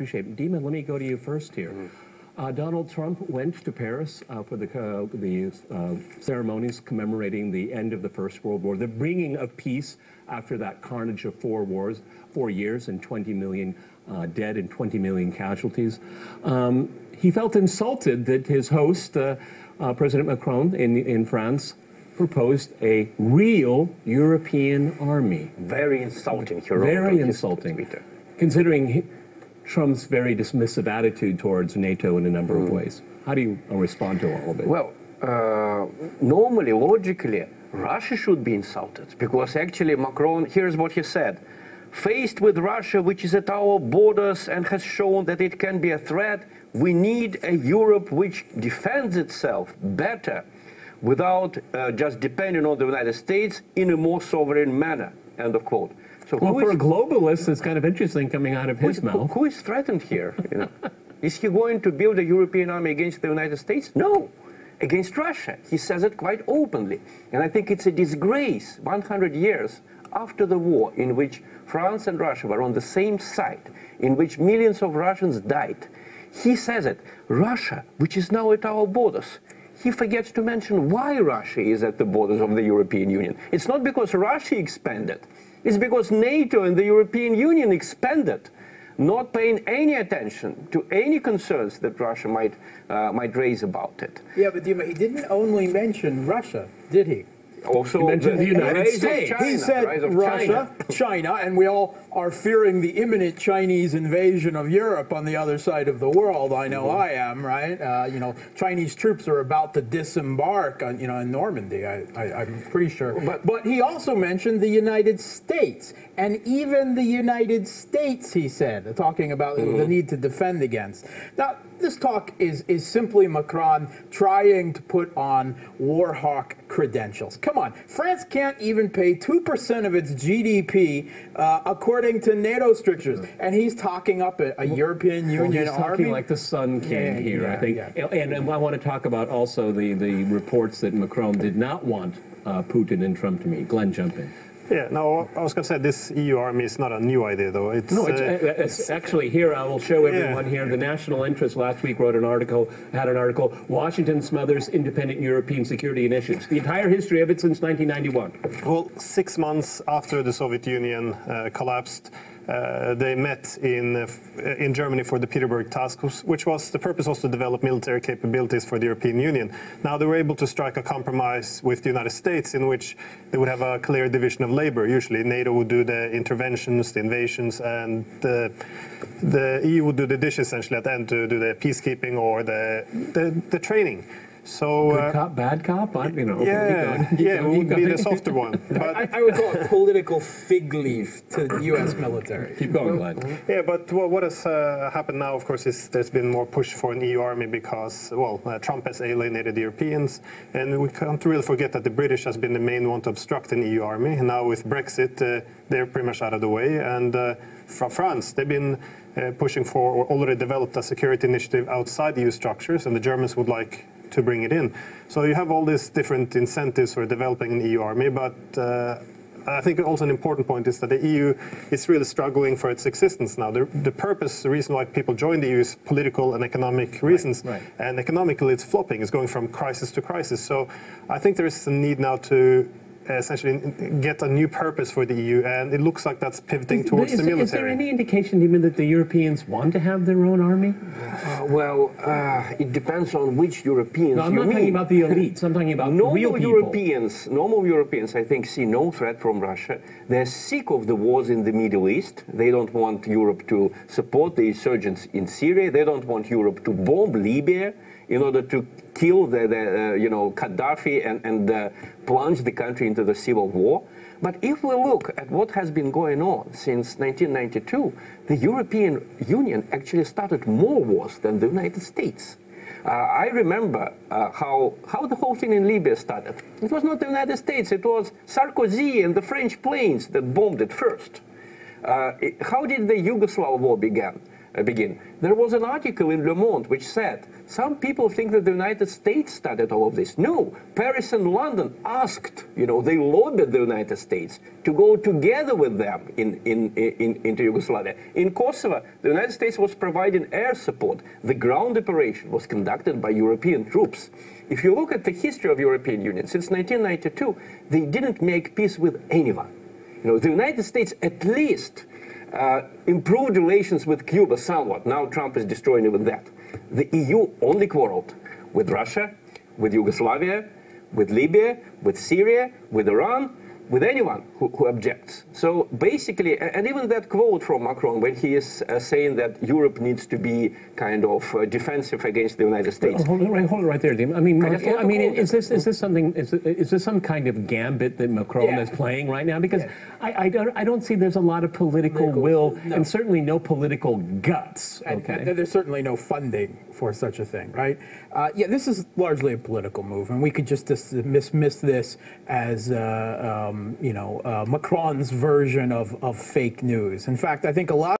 appreciate it. Dima, let me go to you first here. Donald Trump went to Paris for the ceremonies commemorating the end of the First World War, the bringing of peace after that carnage of 4 years and 20 million dead and 20 million casualties. He felt insulted that his host, President Macron in France, proposed a real European army. Very insulting. Very insulting, considering Trump's very dismissive attitude towards NATO in a number of ways. How do you respond to all of it? Well, normally, logically, Russia should be insulted, because actually Macron, here's what he said. Faced with Russia, which is at our borders and has shown that it can be a threat, we need a Europe which defends itself better without just depending on the United States in a more sovereign manner, end of quote. So well, for a globalist, it's kind of interesting coming out of his mouth. Who is threatened here? You know? Is he going to build a European army against the United States? No, against Russia. He says it quite openly. And I think it's a disgrace, 100 years after the war, in which France and Russia were on the same side, in which millions of Russians died. He says it, Russia, which is now at our borders. He forgets to mention why Russia is at the borders of the European Union. It's not because Russia expanded. It's because NATO and the European Union expanded, not paying any attention to any concerns that Russia might raise about it. Yeah, but Dima, he didn't only mention Russia, did he? Also, he mentioned the United States. He said Russia, China, and we all are fearing the imminent Chinese invasion of Europe on the other side of the world. I know I am, right? You know, Chinese troops are about to disembark on, in Normandy, I'm pretty sure. But he also mentioned the United States, and even the United States, he said, talking about the need to defend against. Now, this talk is simply Macron trying to put on war hawk credentials. Come on, France can't even pay 2% of its GDP according to NATO strictures, and he's talking up a European Union army. He's talking like the Sun King here, I think. Yeah. And I want to talk about also the reports that Macron did not want Putin and Trump to meet. Glenn, jump in. Yeah, no, I was going to say this EU army is not a new idea, though. It's actually here. I will show everyone here. The National Interest last week had an article, Washington smothers independent European security initiatives. The entire history of it since 1991. Well, 6 months after the Soviet Union collapsed, they met in Germany for the Petersburg Task Force, which was, the purpose was to develop military capabilities for the European Union. Now they were able to strike a compromise with the United States in which they would have a clear division of labor. Usually NATO would do the interventions, the invasions, and the EU would do the dish essentially at the end to do the peacekeeping or the training. So, good cop, bad cop? It would be the softer one. But I would call it political fig leaf to the U.S. military. Keep going, Glenn. Yeah, but what has happened now, of course, is there's been more push for an EU army because, well, Trump has alienated the Europeans, and we can't really forget that the British has been the main one to obstruct an EU army. And now with Brexit, they're pretty much out of the way. And from France, they've been pushing for, or already developed a security initiative outside the EU structures, and the Germans would like to bring it in. So you have all these different incentives for developing an EU army, but I think also an important point is that the EU is really struggling for its existence now. The purpose, the reason why people join the EU is political and economic reasons, and economically it's flopping, it's going from crisis to crisis. So I think there is a need now to essentially get a new purpose for the EU, and it looks like that's pivoting towards the military. Is there any indication even that the Europeans want to have their own army? It depends on which Europeans I'm not talking about the elites. I'm talking about real people. Normal Europeans, I think, see no threat from Russia. They're sick of the wars in the Middle East. They don't want Europe to support the insurgents in Syria. They don't want Europe to bomb Libya in order to kill Gaddafi and plunge the country into the civil war. But if we look at what has been going on since 1992, the European Union actually started more wars than the United States. I remember how the whole thing in Libya started. It was not the United States, it was Sarkozy and the French planes that bombed it first. How did the Yugoslav war begin? begin. There was an article in Le Monde which said, some people think that the United States started all of this. No, Paris and London asked, they lobbied the United States to go together with them into Yugoslavia. In Kosovo, the United States was providing air support. The ground operation was conducted by European troops. If you look at the history of European Union, since 1992, they didn't make peace with anyone. The United States at least improved relations with Cuba somewhat. Now Trump is destroying even that. The EU only quarreled with Russia, with Yugoslavia, with Libya, with Syria, with Iran, with anyone who objects. So basically, and even that quote from Macron when he is saying that Europe needs to be kind of defensive against the United States. Hold it right there, Dim. Is this something? Is this some kind of gambit that Macron is playing right now? Because I don't see there's a lot of political will and certainly no political guts. And there's certainly no funding for such a thing, right? This is largely a political move, and we could just dismiss this as Macron's version of fake news. In fact, I think a lot